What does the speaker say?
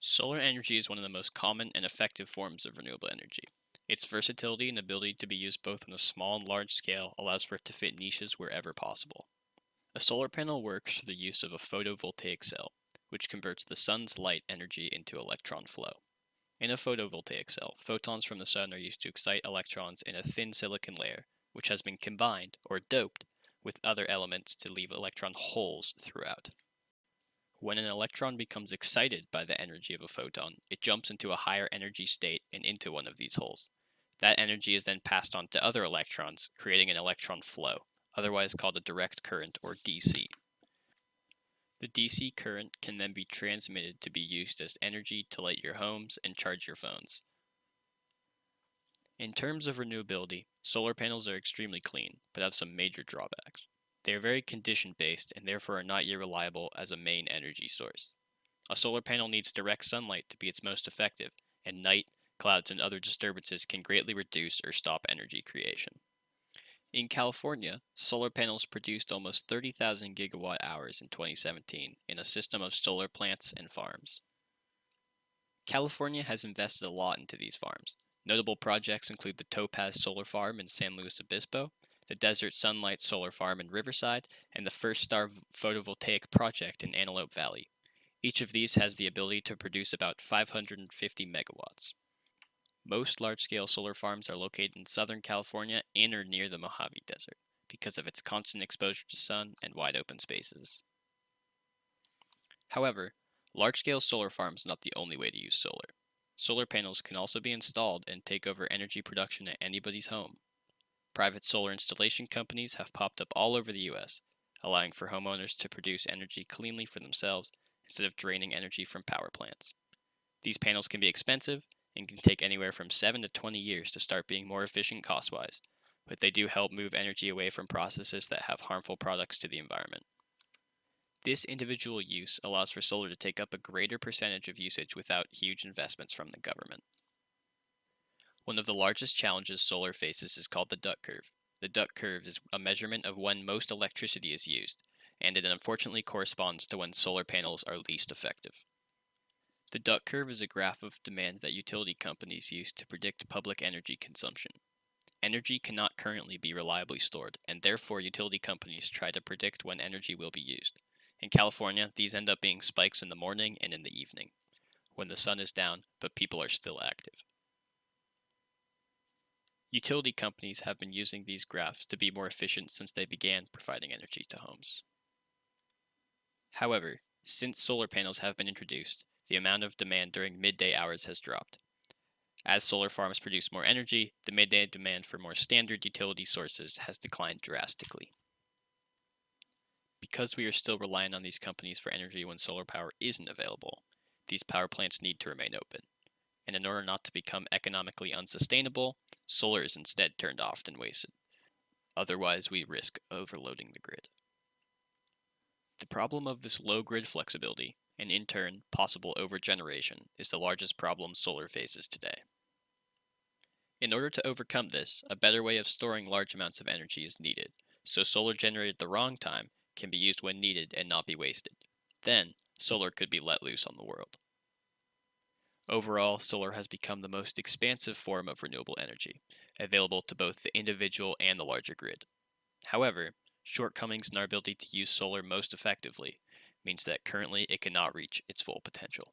Solar energy is one of the most common and effective forms of renewable energy. Its versatility and ability to be used both on a small and large scale allows for it to fit niches wherever possible. A solar panel works through the use of a photovoltaic cell, which converts the sun's light energy into electron flow. In a photovoltaic cell, photons from the sun are used to excite electrons in a thin silicon layer, which has been combined, or doped, with other elements to leave electron holes throughout. When an electron becomes excited by the energy of a photon, it jumps into a higher energy state and into one of these holes. That energy is then passed on to other electrons, creating an electron flow, otherwise called a direct current or DC. The DC current can then be transmitted to be used as energy to light your homes and charge your phones. In terms of renewability, solar panels are extremely clean, but have some major drawbacks. They are very condition-based and therefore are not yet reliable as a main energy source. A solar panel needs direct sunlight to be its most effective, and night, clouds, and other disturbances can greatly reduce or stop energy creation. In California, solar panels produced almost 30,000 gigawatt hours in 2017 in a system of solar plants and farms. California has invested a lot into these farms. Notable projects include the Topaz Solar Farm in San Luis Obispo, the Desert Sunlight Solar Farm in Riverside, and the First Star Photovoltaic Project in Antelope Valley. Each of these has the ability to produce about 550 megawatts. Most large-scale solar farms are located in Southern California in or near the Mojave Desert because of its constant exposure to sun and wide open spaces. However, large-scale solar farms are not the only way to use solar. Solar panels can also be installed and take over energy production at anybody's home. Private solar installation companies have popped up all over the US, allowing for homeowners to produce energy cleanly for themselves instead of draining energy from power plants. These panels can be expensive and can take anywhere from 7 to 20 years to start being more efficient cost-wise, but they do help move energy away from processes that have harmful products to the environment. This individual use allows for solar to take up a greater percentage of usage without huge investments from the government. One of the largest challenges solar faces is called the duck curve. The duck curve is a measurement of when most electricity is used, and it unfortunately corresponds to when solar panels are least effective. The duck curve is a graph of demand that utility companies use to predict public energy consumption. Energy cannot currently be reliably stored, and therefore utility companies try to predict when energy will be used. In California, these end up being spikes in the morning and in the evening, when the sun is down but people are still active. Utility companies have been using these graphs to be more efficient since they began providing energy to homes. However, since solar panels have been introduced, the amount of demand during midday hours has dropped. As solar farms produce more energy, the midday demand for more standard utility sources has declined drastically. Because we are still relying on these companies for energy when solar power isn't available, these power plants need to remain open. And in order not to become economically unsustainable, solar is instead turned off and wasted. Otherwise, we risk overloading the grid. The problem of this low grid flexibility, and in turn, possible overgeneration, is the largest problem solar faces today. In order to overcome this, a better way of storing large amounts of energy is needed, so solar generated at the wrong time can be used when needed and not be wasted. Then, solar could be let loose on the world. Overall, solar has become the most expansive form of renewable energy, available to both the individual and the larger grid. However, shortcomings in our ability to use solar most effectively means that currently it cannot reach its full potential.